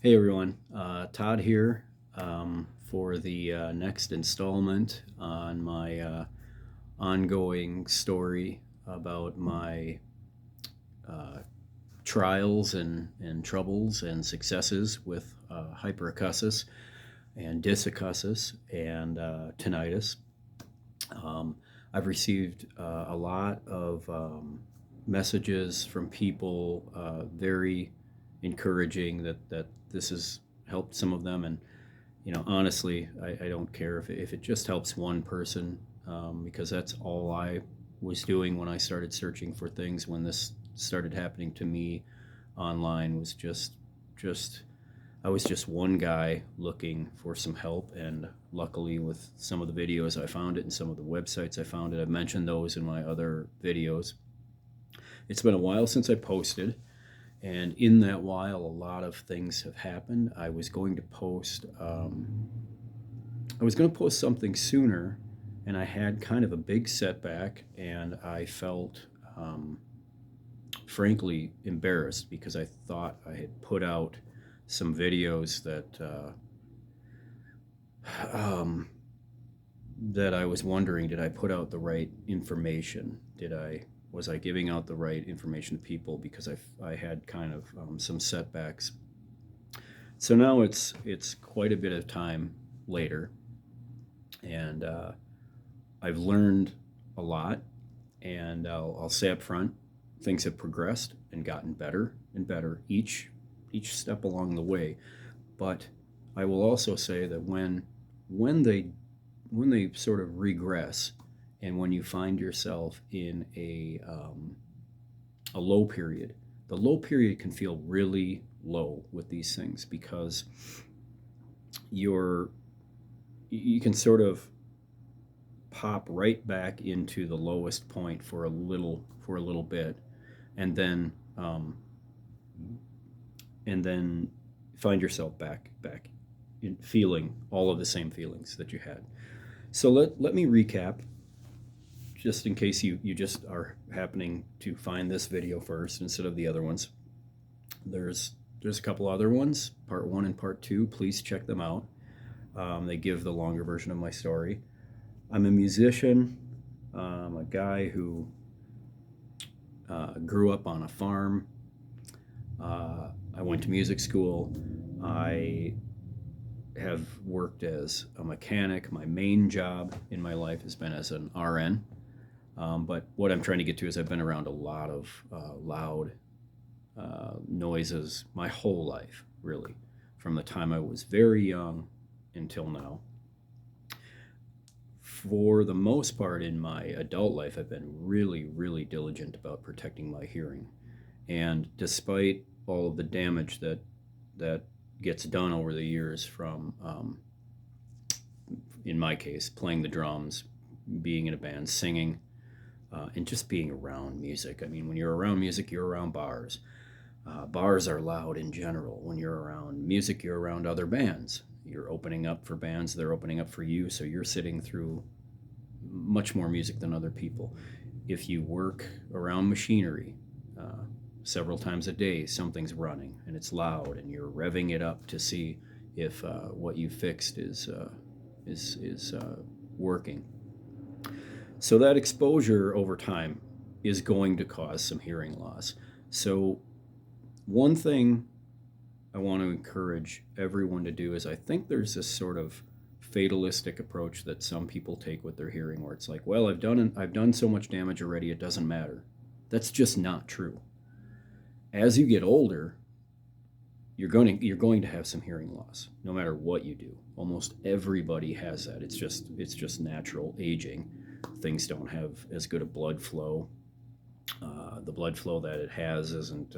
Hey everyone, Todd here for the next installment on my ongoing story about my uh, trials and troubles and successes with hyperacusis and dysacussis and tinnitus. Um, I've received a lot of messages from people, very encouraging that this has helped some of them. And honestly, I don't care if it just helps one person, because that's all I was doing when I started searching for things when this started happening to me online. Was just I was just one guy looking for some help, and luckily, with some of the videos I found it and some of the websites I found it, I've mentioned those in my other videos. It's been a while since I posted, and in that while, a lot of things have happened. I was going to post something sooner, and I had kind of a big setback, and I felt, frankly, embarrassed because I thought I had put out some videos um, that I was wondering, did I put out the right information? Was I giving out the right information to people? Because I had kind of some setbacks. So now it's quite a bit of time later, and I've learned a lot. And I'll say up front, things have progressed and gotten better and better each step along the way. But I will also say that when they when they sort of regress, and when you find yourself in a low period, the low period can feel really low with these things because you're you can sort of pop right back into the lowest point for a little bit, and then and then find yourself back in feeling all of the same feelings that you had. So let me recap, just in case you just are happening to find this video first instead of the other ones. There's a couple other ones, part one and part two. Please check them out. They give the longer version of my story. I'm a musician, a guy who grew up on a farm. I went to music school. I have worked as a mechanic. My main job in my life has been as an RN. But what I'm trying to get to is I've been around a lot of loud noises my whole life, really, from the time I was very young until now. For the most part, in my adult life, I've been really, really diligent about protecting my hearing. And despite all of the damage that gets done over the years from, in my case, playing the drums, being in a band, singing, and just being around music. I mean, when you're around music, you're around bars. Bars are loud in general. When you're around music, you're around other bands. You're opening up for bands, they're opening up for you, so you're sitting through much more music than other people. If you work around machinery, several times a day, something's running and it's loud, and you're revving it up to see if what you fixed is working. So that exposure over time is going to cause some hearing loss. So one thing I want to encourage everyone to do is, I think there's this sort of fatalistic approach that some people take with their hearing, where it's like, well, I've done so much damage already, it doesn't matter. That's just not true. As you get older, you're going to have some hearing loss, no matter what you do. Almost everybody has that. It's just natural aging. Things don't have as good a blood flow. The blood flow that it has isn't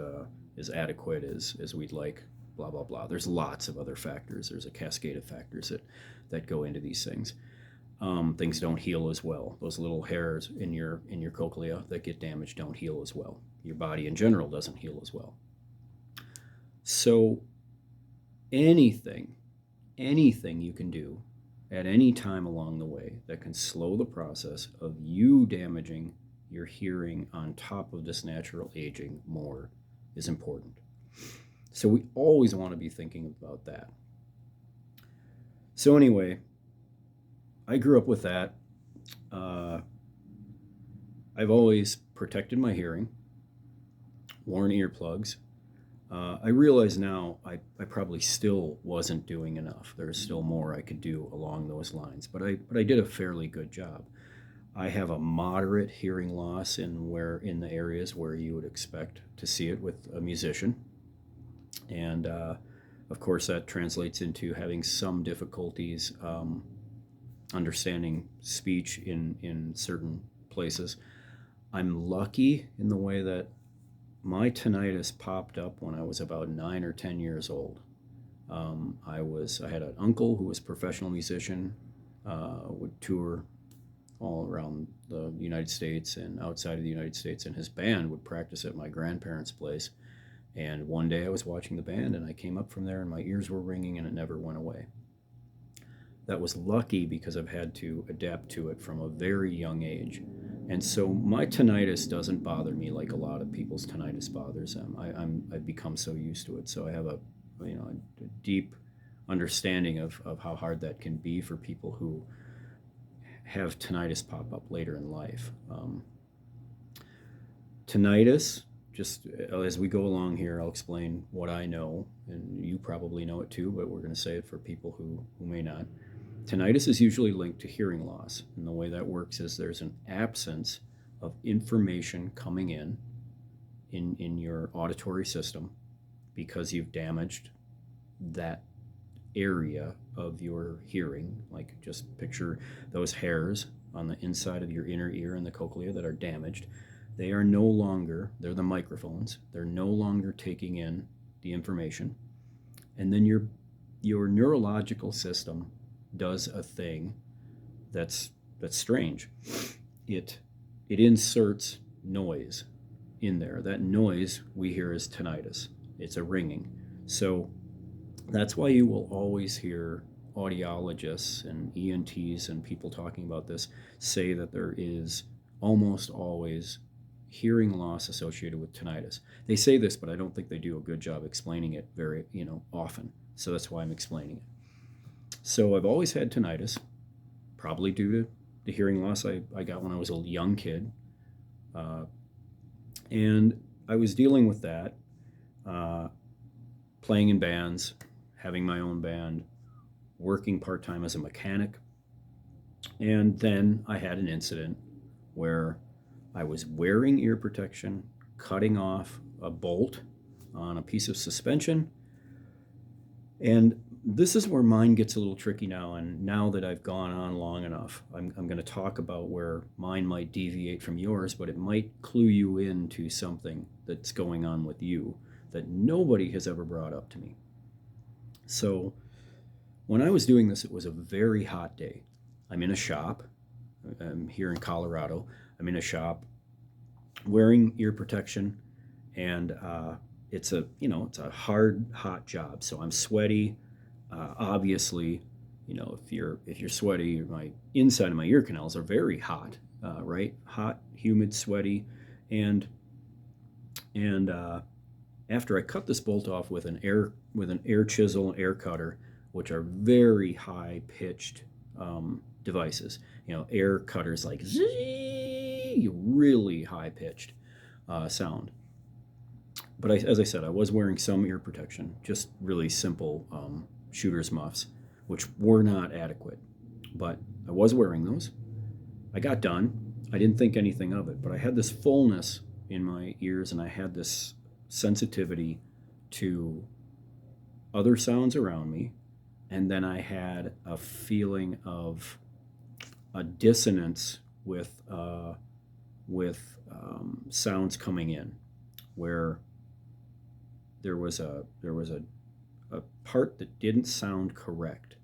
as adequate as we'd like. Blah blah blah. There's lots of other factors. There's a cascade of factors that go into these things. Things don't heal as well. Those little hairs in your cochlea that get damaged don't heal as well. Your body in general doesn't heal as well. So anything, anything you can do at any time along the way that can slow the process of you damaging your hearing on top of this natural aging more is important. So we always want to be thinking about that. So anyway, I grew up with that. Uh, I've always protected my hearing, worn earplugs. I realize now I probably still wasn't doing enough. There's still more I could do along those lines, but I did a fairly good job. I have a moderate hearing loss in the areas where you would expect to see it with a musician, and of course that translates into having some difficulties understanding speech in certain places. I'm lucky in the way that my tinnitus popped up when I was about 9 or 10 years old. I had an uncle who was a professional musician, would tour all around the United States and outside of the United States, and his band would practice at my grandparents' place. And one day I was watching the band, and I came up from there, and my ears were ringing, and it never went away. That was lucky because I've had to adapt to it from a very young age. And so my tinnitus doesn't bother me like a lot of people's tinnitus bothers them. I've become so used to it. So I have a deep understanding of how hard that can be for people who have tinnitus pop up later in life. Tinnitus, just as we go along here, I'll explain what I know, and you probably know it too, but we're going to say it for people who may not. Tinnitus is usually linked to hearing loss, and the way that works is there's an absence of information coming in your auditory system because you've damaged that area of your hearing. Like, just picture those hairs on the inside of your inner ear and the cochlea that are damaged. They are no longer, they're the microphones, they're no longer taking in the information. And then your neurological system does a thing that's strange. It inserts noise in there. That noise we hear as tinnitus. It's a ringing. So that's why you will always hear audiologists and ENTs and people talking about this say that there is almost always hearing loss associated with tinnitus. They say this, but I don't think they do a good job explaining it very, often. So that's why I'm explaining it. So I've always had tinnitus, probably due to the hearing loss I got when I was a young kid. And I was dealing with that, playing in bands, having my own band, working part-time as a mechanic. And then I had an incident where I was wearing ear protection, cutting off a bolt on a piece of suspension. And this is where mine gets a little tricky now. And now that I've gone on long enough, I'm going to talk about where mine might deviate from yours, but it might clue you into something that's going on with you that nobody has ever brought up to me. So when I was doing this, it was a very hot day. I'm in a shop. I'm here in Colorado. I'm in a shop wearing ear protection, and it's a hard, hot job. So I'm sweaty. Obviously, if you're sweaty, my inside of my ear canals are very hot, right? Hot, humid, sweaty, and after I cut this bolt off with an air chisel, air cutter, which are very high pitched devices. Air cutters like zzz, really high pitched sound. But as I said, I was wearing some ear protection, just really simple shooter's muffs, which were not adequate. But I was wearing those. I got done. I didn't think anything of it, but I had this fullness in my ears, and I had this sensitivity to other sounds around me. And then I had a feeling of a dissonance with sounds coming in, where there was a part that didn't sound correct.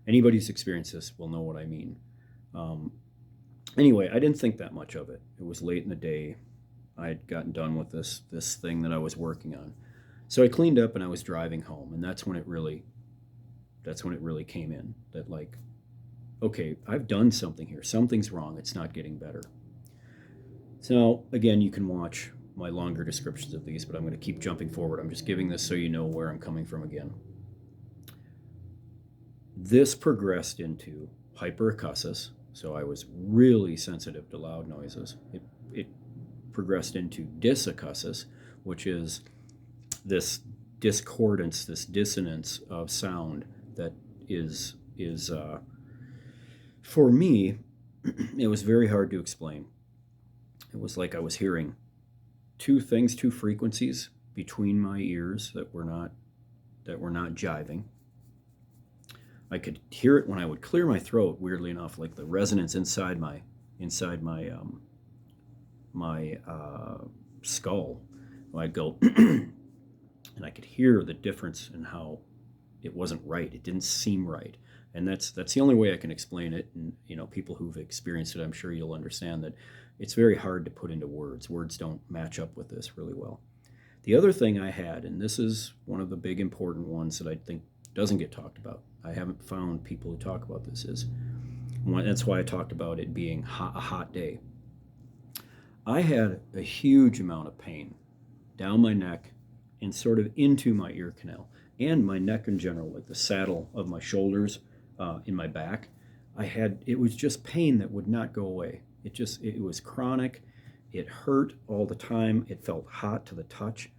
Anybody who's experienced this will know what I mean. Anyway, I didn't think that much of it. It was late in the day. I had gotten done with this thing that I was working on. So I cleaned up and I was driving home, and that's when it really came in, that, like, okay, I've done something here. Something's wrong. It's not getting better. So again, you can watch my longer descriptions of these, but I'm going to keep jumping forward. I'm just giving this so you know where I'm coming from again. This progressed into hyperacusis, so I was really sensitive to loud noises. It progressed into dysacusis, which is this discordance, this dissonance of sound that is for me, it was very hard to explain. It was like I was hearing two frequencies between my ears that were not jiving. I could hear it when I would clear my throat, weirdly enough, like the resonance inside my skull. I'd go, and I could hear the difference in how it wasn't right. It didn't seem right, and that's the only way I can explain it. And people who've experienced it, I'm sure you'll understand that it's very hard to put into words. Words don't match up with this really well. The other thing I had, and this is one of the big important ones that I think doesn't get talked about, I haven't found people who talk about this, that's why I talked about it being a hot day. I had a huge amount of pain down my neck and sort of into my ear canal and my neck in general, like the saddle of my shoulders, in my back. It was just pain that would not go away. It was chronic. It hurt all the time. It felt hot to the touch.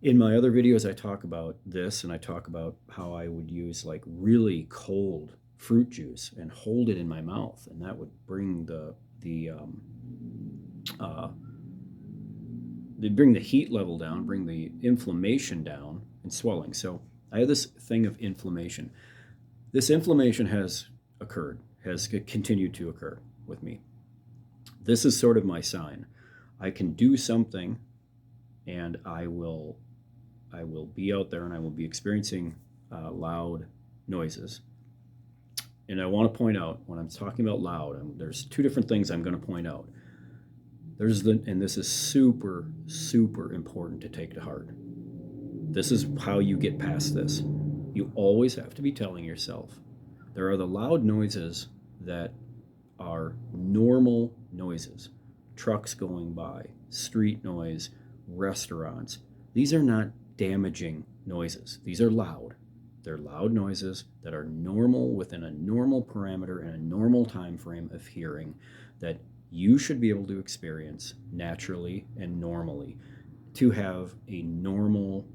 In my other videos, I talk about this, and I talk about how I would use like really cold fruit juice and hold it in my mouth, and that would bring bring the heat level down, bring the inflammation down, and swelling. So I had this thing of inflammation. This inflammation has continued to occur with me. This is sort of my sign. I can do something, and I will be out there and I will be experiencing loud noises. And I want to point out, when I'm talking about loud, there's two different things I'm going to point out. And this is super, super important to take to heart. This is how you get past this. You always have to be telling yourself, there are the loud noises that are normal noises. Trucks going by, street noise, restaurants. These are not damaging noises. These are loud. They're loud noises that are normal within a normal parameter and a normal time frame of hearing that you should be able to experience naturally and normally to have a normal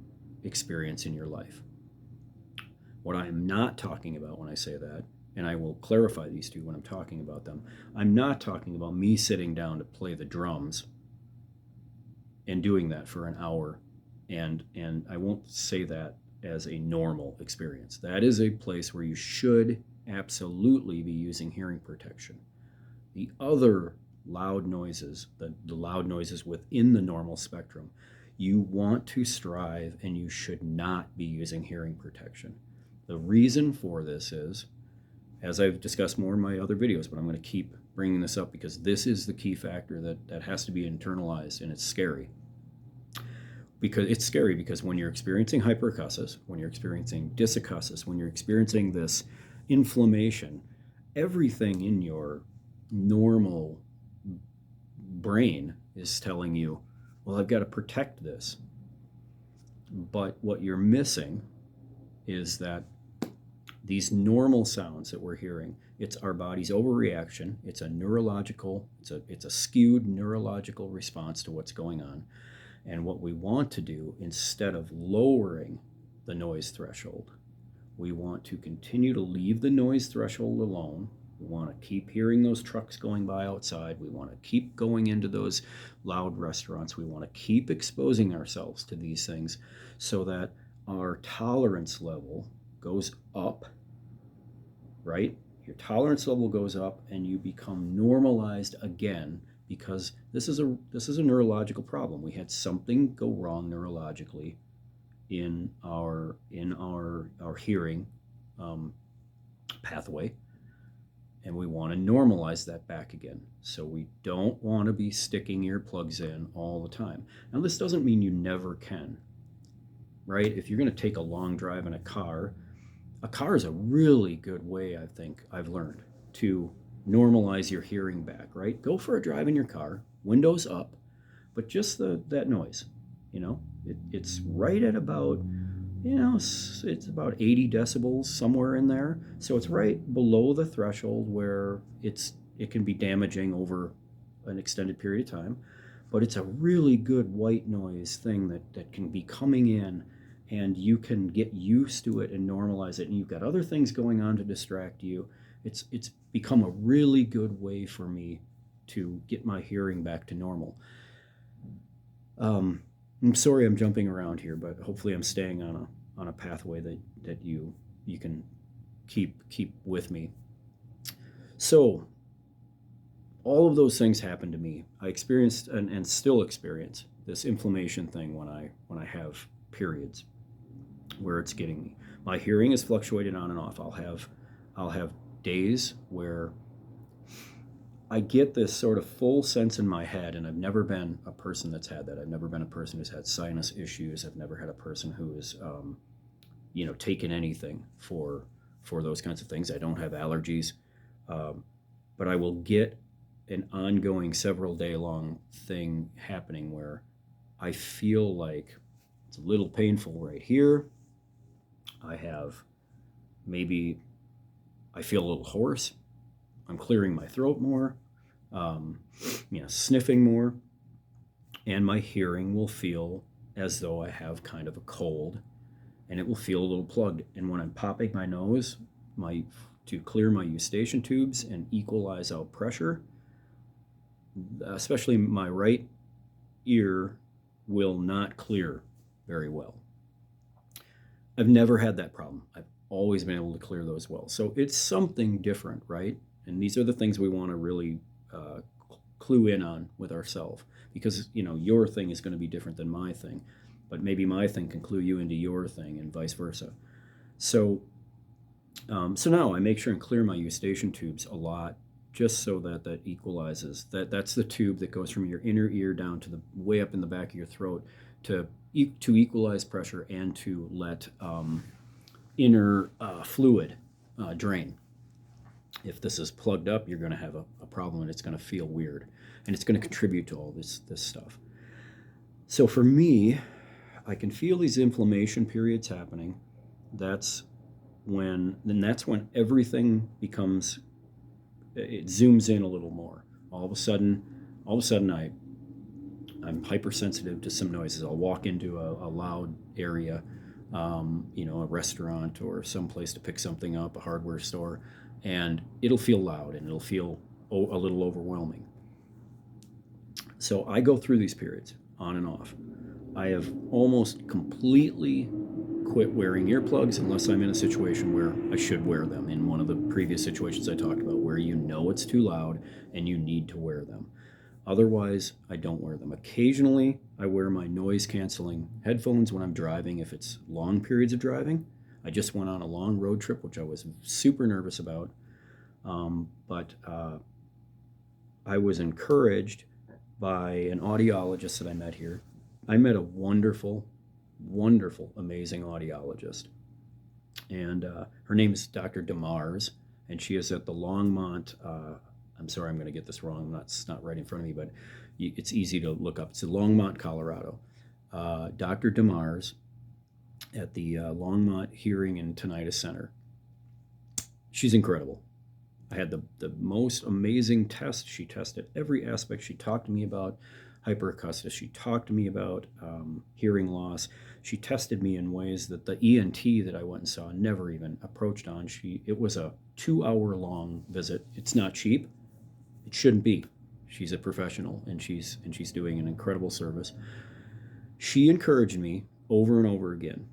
experience in your life. What I am not talking about when I say that, and I will clarify these two when I'm talking about them, I'm not talking about me sitting down to play the drums and doing that for an hour, and I won't say that as a normal experience. That is a place where you should absolutely be using hearing protection. The other loud noises, the loud noises within the normal spectrum, you want to strive and you should not be using hearing protection. The reason for this is, as I've discussed more in my other videos, but I'm going to keep bringing this up because this is the key factor that has to be internalized, and it's scary. It's scary because when you're experiencing hyperacusis, when you're experiencing dysacusis, when you're experiencing this inflammation, everything in your normal brain is telling you, well, I've got to protect this. But what you're missing is that these normal sounds that we're hearing, it's our body's overreaction. It's it's a skewed neurological response to what's going on. And what we want to do, instead of lowering the noise threshold, we want to continue to leave the noise threshold alone. We want to keep hearing those trucks going by outside. We want to keep going into those loud restaurants. We want to keep exposing ourselves to these things so that our tolerance level goes up, right? Your tolerance level goes up and you become normalized again, because this is a neurological problem. We had something go wrong neurologically in our hearing pathway, and we want to normalize that back again. So we don't want to be sticking earplugs in all the time. Now, this doesn't mean you never can, right? If you're going to take a long drive in a car is a really good way, I think I've learned, to normalize your hearing back, right? Go for a drive in your car, windows up, but just that noise, it's right at about, it's about 80 decibels, somewhere in there. So it's right below the threshold where it can be damaging over an extended period of time. But it's a really good white noise thing that can be coming in, and you can get used to it and normalize it. And you've got other things going on to distract you. It's become a really good way for me to get my hearing back to normal. I'm sorry I'm jumping around here, but hopefully I'm staying on a pathway that you can keep with me. So all of those things happened to me. I experienced and still experience this inflammation thing when I have periods where it's getting me. My hearing is fluctuated on and off. I'll have days where I get this sort of full sense in my head, and I've never been a person that's had that. I've never been a person who's had sinus issues. I've never had a person who has, taken anything for those kinds of things. I don't have allergies, but I will get an ongoing several day long thing happening where I feel like it's a little painful right here. I feel a little hoarse. I'm clearing my throat more, sniffing more, and my hearing will feel as though I have kind of a cold, and it will feel a little plugged. And when I'm popping my nose to clear my eustachian tubes and equalize out pressure, especially my right ear will not clear very well. I've never had that problem. I've always been able to clear those well. So it's something different, right? And these are the things we want to really clue in on with ourselves, because your thing is going to be different than my thing, but maybe my thing can clue you into your thing, and vice versa. So now I make sure and clear my eustachian tubes a lot, just so that equalizes. That's the tube that goes from your inner ear down to the way up in the back of your throat to equalize pressure and to let inner fluid drain. If this is plugged up, you're going to have a problem, and it's going to feel weird, and it's going to contribute to all this stuff. So for me, I can feel these inflammation periods happening. That's when everything becomes, it zooms in a little more. All of a sudden I'm hypersensitive to some noises. I'll walk into a loud area, a restaurant or some place to pick something up, a hardware store, and it'll feel loud and it'll feel a little overwhelming. So I go through these periods on and off. I have almost completely quit wearing earplugs unless I'm in a situation where I should wear them. In one of the previous situations I talked about, where it's too loud and you need to wear them. Otherwise, I don't wear them. Occasionally, I wear my noise-canceling headphones when I'm driving, if it's long periods of driving. I just went on a long road trip, which I was super nervous about. But I was encouraged by an audiologist that I met here. I met a wonderful, amazing audiologist. And her name is Dr. DeMars, and she is at the Longmont, I'm sorry, I'm going to get this wrong. It's not right in front of me, but it's easy to look up. It's in Longmont, Colorado. Dr. DeMars at the Longmont Hearing and Tinnitus Center. She's incredible. I had the most amazing test. She tested every aspect. She talked to me about hyperacusis. She talked to me about hearing loss. She tested me in ways that the ENT that I went and saw never even approached on. It was a 2-hour-long visit. It's not cheap. It shouldn't be. She's a professional, and she's doing an incredible service. She encouraged me over and over again.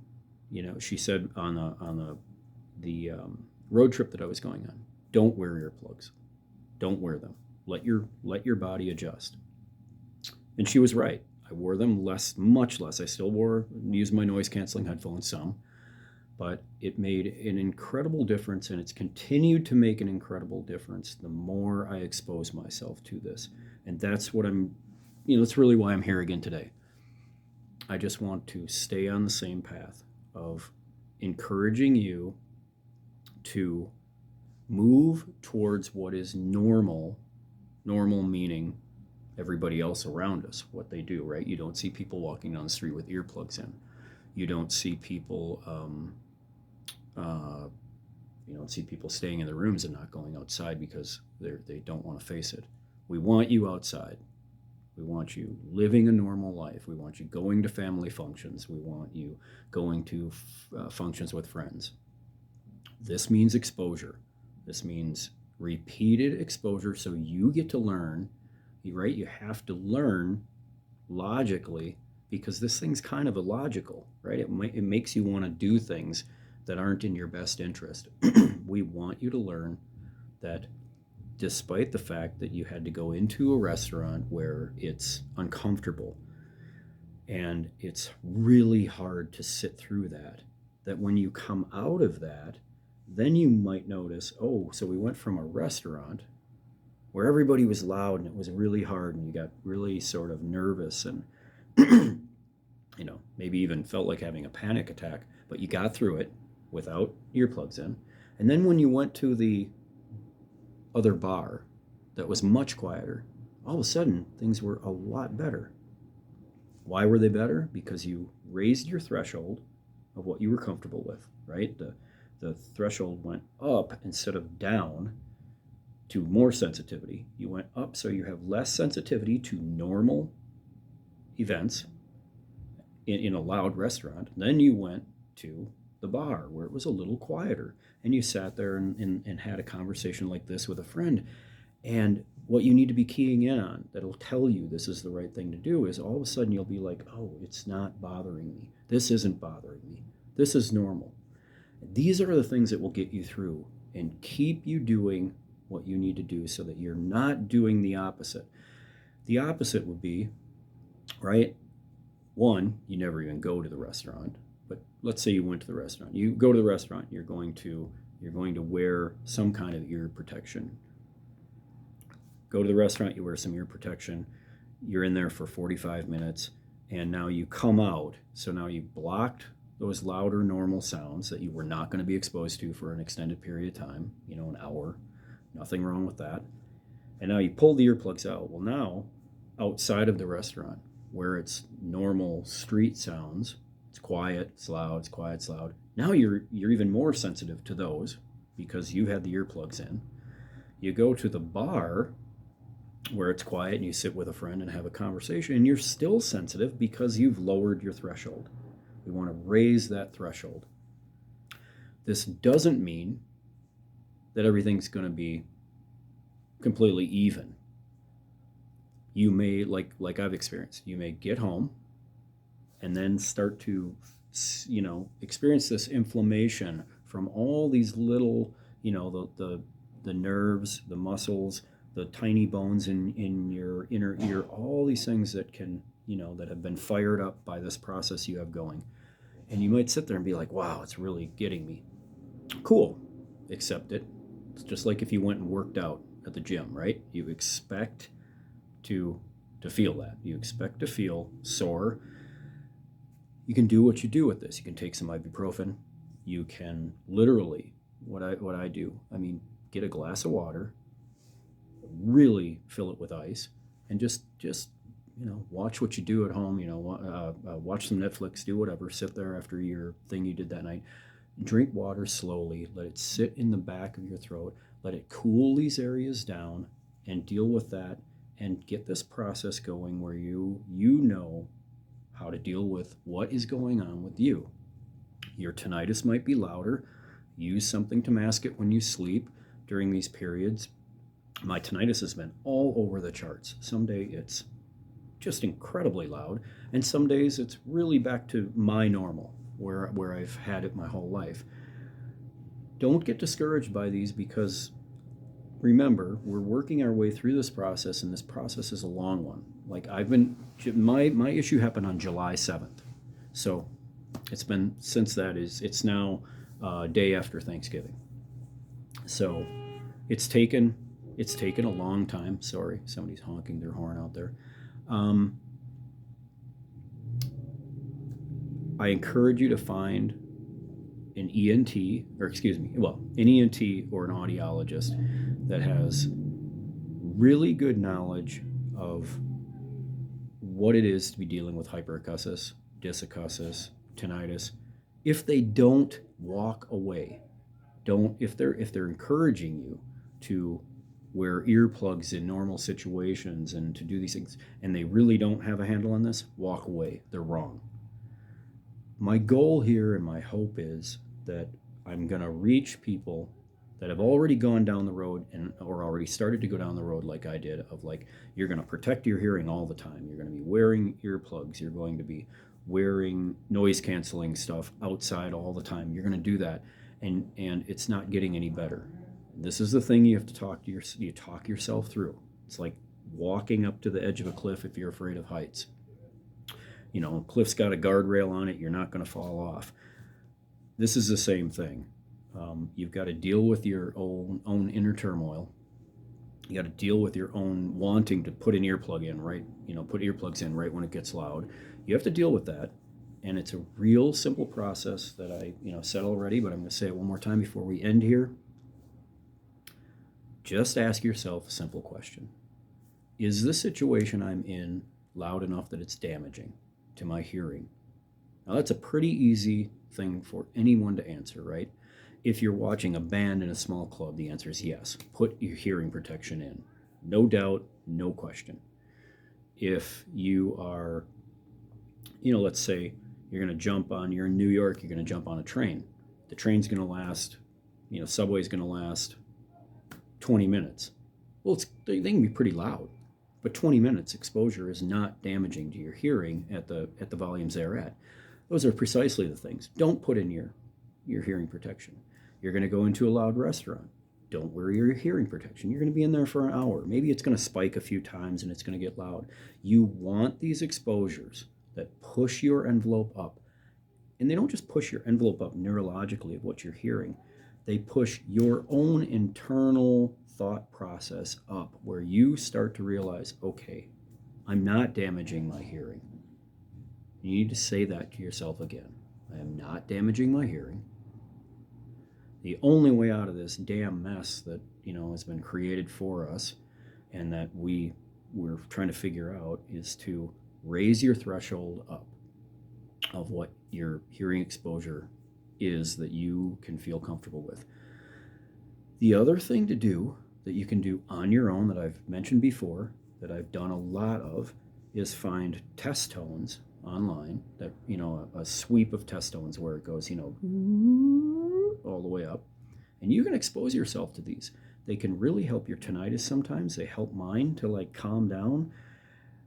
She said on the road trip that I was going on, don't wear earplugs. Don't wear them. Let your body adjust. And she was right. I wore them much less. I still used my noise-canceling headphones some, but it made an incredible difference, and it's continued to make an incredible difference the more I expose myself to this. And that's what that's really why I'm here again today. I just want to stay on the same path of encouraging you to move towards what is normal meaning everybody else around us, what they do, right? You don't see people walking down the street with earplugs in. You don't see people, you don't see people staying in their rooms and not going outside because they don't want to face it. We want you outside. We want you living a normal life. We want you going to family functions. We want you going to functions with friends. This means exposure. This means repeated exposure, so you get to learn, right? You have to learn logically, because this thing's kind of illogical, right? It makes you want to do things that aren't in your best interest. We want you to learn that despite the fact that you had to go into a restaurant where it's uncomfortable and it's really hard to sit through that when you come out of that, then you might notice, oh, so we went from a restaurant where everybody was loud and it was really hard and you got really sort of nervous and maybe even felt like having a panic attack, but you got through it without earplugs in. And then when you went to the other bar that was much quieter, all of a sudden things were a lot better. Why were they better? Because you raised your threshold of what you were comfortable with, right? The threshold went up instead of down to more sensitivity. You went up so you have less sensitivity to normal events in a loud restaurant. Then you went to the bar where it was a little quieter, and you sat there and had a conversation like this with a friend. And what you need to be keying in on that'll tell you this is the right thing to do is all of a sudden you'll be like, oh, it's not bothering me. This isn't bothering me. This is normal. These are the things that will get you through and keep you doing what you need to do so that you're not doing the opposite. The opposite would be, right? One, you never even go to the restaurant. But let's say you went to the restaurant. You go to the restaurant, you're going to wear some kind of ear protection. Go to the restaurant, you wear some ear protection. You're in there for 45 minutes, and now you come out. So now you've blocked those louder normal sounds that you were not going to be exposed to for an extended period of time, an hour. Nothing wrong with that. And now you pull the earplugs out. Well, now outside of the restaurant, where it's normal street sounds, it's quiet, it's loud, it's quiet, it's loud. Now you're even more sensitive to those because you had the earplugs in. You go to the bar where it's quiet and you sit with a friend and have a conversation, and you're still sensitive because you've lowered your threshold. We want to raise that threshold. This doesn't mean that everything's going to be completely even. You may, like I've experienced, you may get home and then start to, experience this inflammation from all these little, the nerves, the muscles, the tiny bones in your inner ear, all these things that can, that have been fired up by this process you have going. And you might sit there and be like, wow, it's really getting me. Cool. Accept it. It's just like if you went and worked out at the gym, right? You expect to feel that. You expect to feel sore. You can do what you do with this. You can take some ibuprofen. You can literally, what I do, get a glass of water, really fill it with ice, and just watch what you do at home. Watch some Netflix, do whatever. Sit there after your thing you did that night. Drink water slowly. Let it sit in the back of your throat. Let it cool these areas down and deal with that, and get this process going where you know how to deal with what is going on with you. Your tinnitus might be louder. Use something to mask it when you sleep during these periods. My tinnitus has been all over the charts. Some day it's just incredibly loud, and some days it's really back to my normal, where I've had it my whole life. Don't get discouraged by these, because remember, we're working our way through this process, and this process is a long one. Like my issue happened on July 7th. So it's been, since that it's now day after Thanksgiving. So it's taken a long time. Sorry, somebody's honking their horn out there. I encourage you to find an ENT, an ENT or an audiologist that has really good knowledge of what it is to be dealing with hyperacusis, dysacousis, tinnitus. If they don't walk away, if they're encouraging you to wear earplugs in normal situations and to do these things, and they really don't have a handle on this, walk away. They're wrong. My goal here and my hope is that I'm going to reach people that have already gone down the road or already started to go down the road like I did, of like, you're going to protect your hearing all the time. You're going to be wearing earplugs. You're going to be wearing noise canceling stuff outside all the time. You're going to do that. And it's not getting any better. This is the thing you have to you talk yourself through. It's like walking up to the edge of a cliff if you're afraid of heights. You know, a cliff's got a guardrail on it. You're not going to fall off. This is the same thing. You've got to deal with your own inner turmoil. You got to deal with your own wanting to put an earplug in, right? You know, put earplugs in right when it gets loud. You have to deal with that. And it's a real simple process that I, said already, but I'm going to say it one more time before we end here. Just ask yourself a simple question. Is the situation I'm in loud enough that it's damaging to my hearing? Now, that's a pretty easy thing for anyone to answer, right? If you're watching a band in a small club, the answer is yes. Put your hearing protection in. No doubt, no question. If you are, let's say you're in New York, you're going to jump on a train. The train's going to last, subway's going to last 20 minutes. Well, they can be pretty loud, but 20 minutes exposure is not damaging to your hearing at the volumes they're at. Those are precisely the things. Don't put in your hearing protection. You're going to go into a loud restaurant. Don't wear your hearing protection. You're going to be in there for an hour. Maybe it's going to spike a few times and it's going to get loud. You want these exposures that push your envelope up. And they don't just push your envelope up neurologically of what you're hearing. They push your own internal thought process up, where you start to realize, okay, I'm not damaging my hearing. You need to say that to yourself again. I am not damaging my hearing. The only way out of this damn mess that, has been created for us and that we're trying to figure out is to raise your threshold up of what your hearing exposure is that you can feel comfortable with. The other thing to do that you can do on your own that I've mentioned before, that I've done a lot of, is find test tones online, that, a sweep of test tones where it goes, all the way up. And you can expose yourself to these. They can really help your tinnitus sometimes. They help mine to like calm down.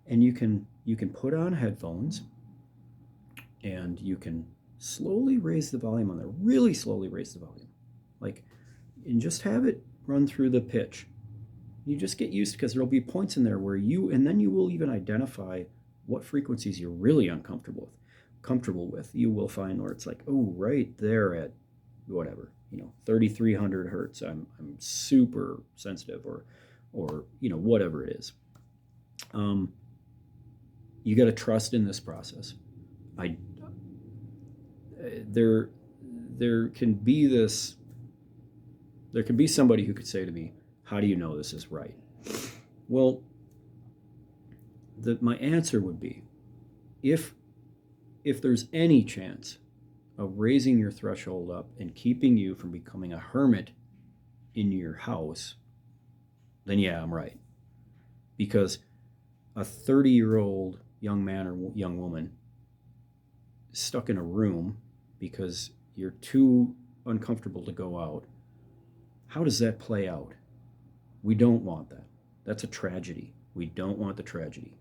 And you can put on headphones and you can slowly raise the volume on there, really slowly raise the volume. And just have it run through the pitch. You just get used, because there'll be points in there where and then you will even identify what frequencies you're really uncomfortable with. You will find where it's like, oh, right there at whatever, 3,300 hertz, I'm super sensitive, or whatever it is. You got to trust in this process. There can be somebody who could say to me, how do you know this is right? Well, my answer would be, if there's any chance of raising your threshold up and keeping you from becoming a hermit in your house, then yeah, I'm right. Because a 30-year-old young man or young woman stuck in a room because you're too uncomfortable to go out, how does that play out? We don't want that. That's a tragedy. We don't want the tragedy.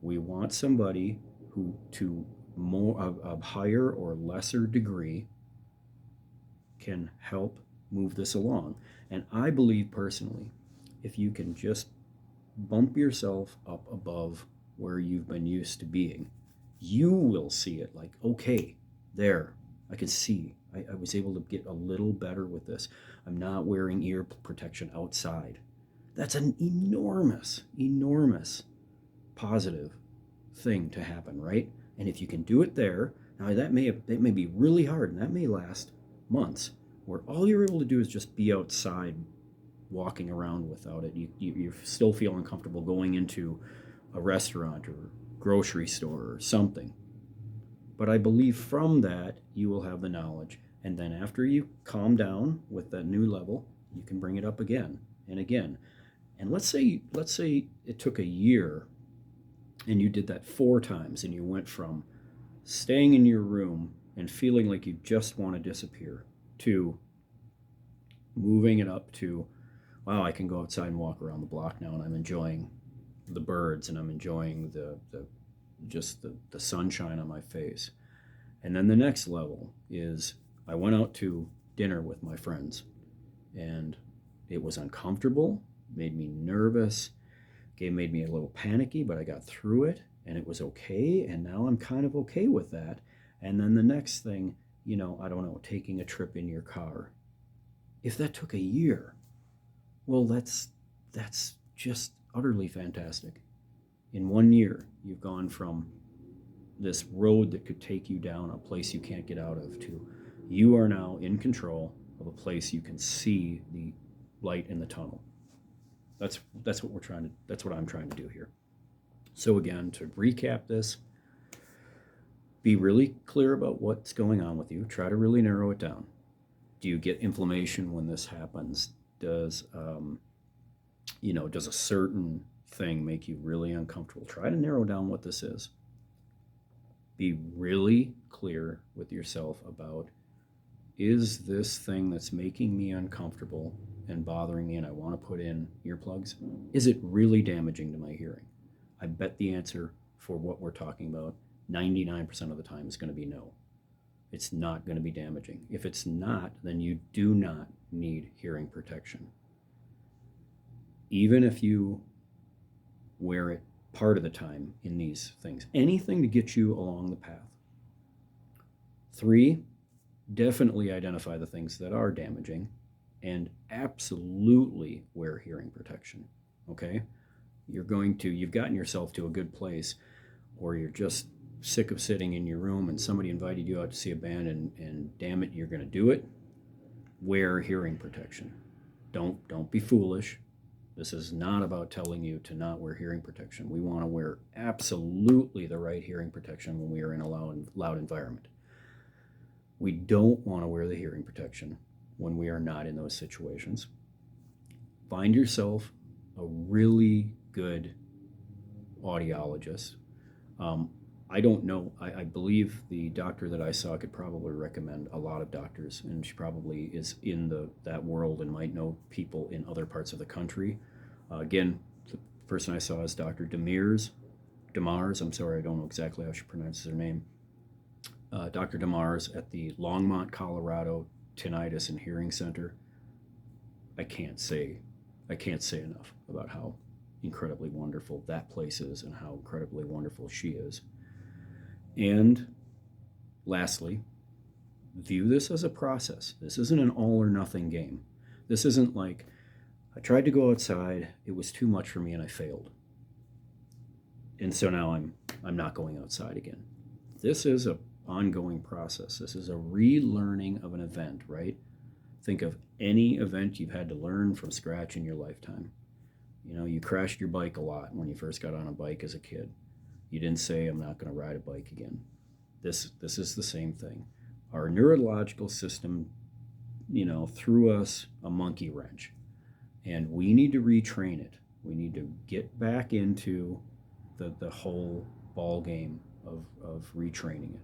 We want somebody who, to a higher or lesser degree, can help move this along. And I believe personally, if you can just bump yourself up above where you've been used to being, you will see it like, okay, there, I can see. I was able to get a little better with this. I'm not wearing ear protection outside. That's an enormous, enormous positive thing to happen, right? And if you can do it there, now that may be really hard, and that may last months, where all you're able to do is just be outside walking around without it. You still feel uncomfortable going into a restaurant or grocery store or something. But I believe from that you will have the knowledge. And then after you calm down with that new level, you can bring it up again and again. And let's say it took a year and you did that 4 times, and you went from staying in your room and feeling like you just want to disappear to moving it up to, wow, I can go outside and walk around the block now, and I'm enjoying the birds, and I'm enjoying the sunshine on my face. And then the next level is I went out to dinner with my friends, and it was uncomfortable, made me nervous, made me a little panicky, but I got through it, and it was okay, and now I'm kind of okay with that. And then the next thing, I don't know, taking a trip in your car. If that took a year, well, that's just utterly fantastic. In 1 year, you've gone from this road that could take you down a place you can't get out of to you are now in control of a place you can see the light in the tunnel. That's what I'm trying to do here. So again, to recap this, be really clear about what's going on with you. Try to really narrow it down. Do you get inflammation when this happens? Does a certain thing make you really uncomfortable? Try to narrow down what this is. Be really clear with yourself about, is this thing that's making me uncomfortable and bothering me and I want to put in earplugs, is it really damaging to my hearing? I bet the answer for what we're talking about 99% of the time is going to be no. It's not going to be damaging. If it's not, then you do not need hearing protection. Even if you wear it part of the time in these things. Anything to get you along the path. 3, definitely identify the things that are damaging and absolutely wear hearing protection. Okay? You've gotten yourself to a good place, or you're just sick of sitting in your room and somebody invited you out to see a band and damn it, you're going to do it. Wear hearing protection. Don't be foolish. This is not about telling you to not wear hearing protection. We want to wear absolutely the right hearing protection when we are in a loud environment. We don't want to wear the hearing protection when we are not in those situations. Find yourself a really good audiologist. I don't know. I believe the doctor that I saw could probably recommend a lot of doctors, and she probably is in that world and might know people in other parts of the country. Again, the person I saw is Dr. Demars. I'm sorry, I don't know exactly how she pronounces her name. Dr. Demars at the Longmont, Colorado Tinnitus and Hearing Center. I can't say enough about how incredibly wonderful that place is and how incredibly wonderful she is. And lastly, view this as a process. This isn't an all or nothing game. This isn't like, I tried to go outside, it was too much for me and I failed. And so now I'm not going outside again. This is an ongoing process. This is a relearning of an event, right? Think of any event you've had to learn from scratch in your lifetime. You crashed your bike a lot when you first got on a bike as a kid. You didn't say, I'm not going to ride a bike again. This is the same thing. Our neurological system, threw us a monkey wrench, and we need to retrain it. We need to get back into the whole ball game of retraining it.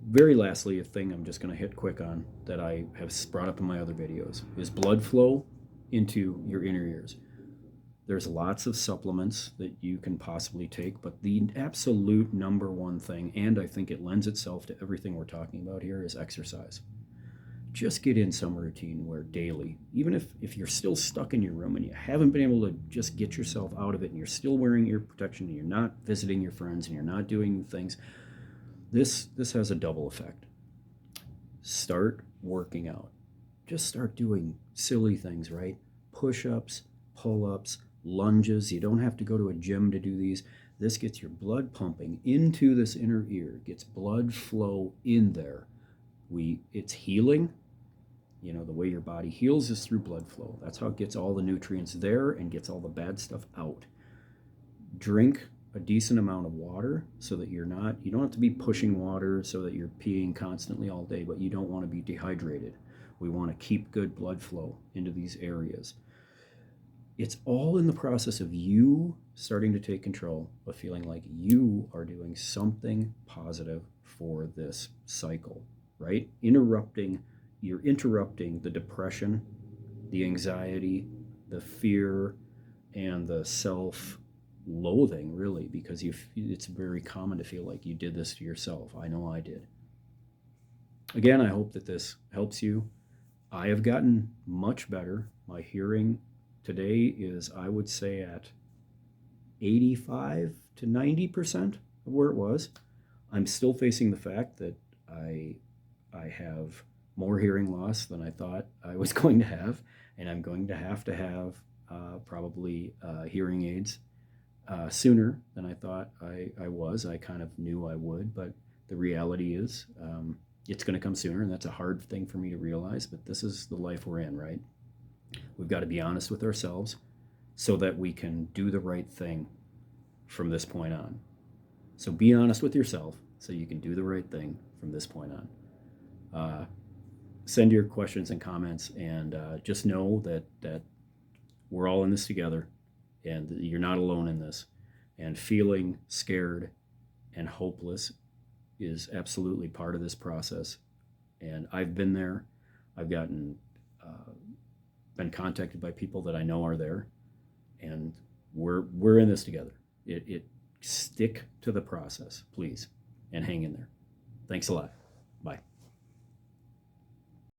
Very lastly, a thing I'm just going to hit quick on that I have brought up in my other videos is blood flow into your inner ears. There's lots of supplements that you can possibly take, but the absolute number one thing, and I think it lends itself to everything we're talking about here, is exercise. Just get in some routine where daily, even if you're still stuck in your room and you haven't been able to just get yourself out of it and you're still wearing ear protection and you're not visiting your friends and you're not doing things, this has a double effect. Start working out. Just start doing silly things, right? Push-ups, pull-ups, lunges. You don't have to go to a gym to do these. This gets your blood pumping into this inner ear, gets blood flow in there. It's healing. The way your body heals is through blood flow. That's how it gets all the nutrients there and gets all the bad stuff out. Drink a decent amount of water so that you don't have to be pushing water so that you're peeing constantly all day, but you don't want to be dehydrated. We want to keep good blood flow into these areas. It's all in the process of you starting to take control, of feeling like you are doing something positive for this cycle, right? You're interrupting the depression, the anxiety, the fear, and the self loathing, really, because it's very common to feel like you did this to yourself. I know I did. Again, I hope that this helps you. I have gotten much better. My hearing today is, I would say, at 85 to 90% of where it was. I'm still facing the fact that I have more hearing loss than I thought I was going to have, and I'm going to have probably hearing aids sooner than I thought I was. I kind of knew I would, but the reality is it's going to come sooner, and that's a hard thing for me to realize, but this is the life we're in, right? We've got to be honest with ourselves so that we can do the right thing from this point on. So be honest with yourself so you can do the right thing from this point on. Send your questions and comments, and just know that we're all in this together, and you're not alone in this. And feeling scared and hopeless is absolutely part of this process. And I've been there. I've been contacted by people that I know are there, and we're in this together. Stick to the process, please, and hang in there. Thanks a lot.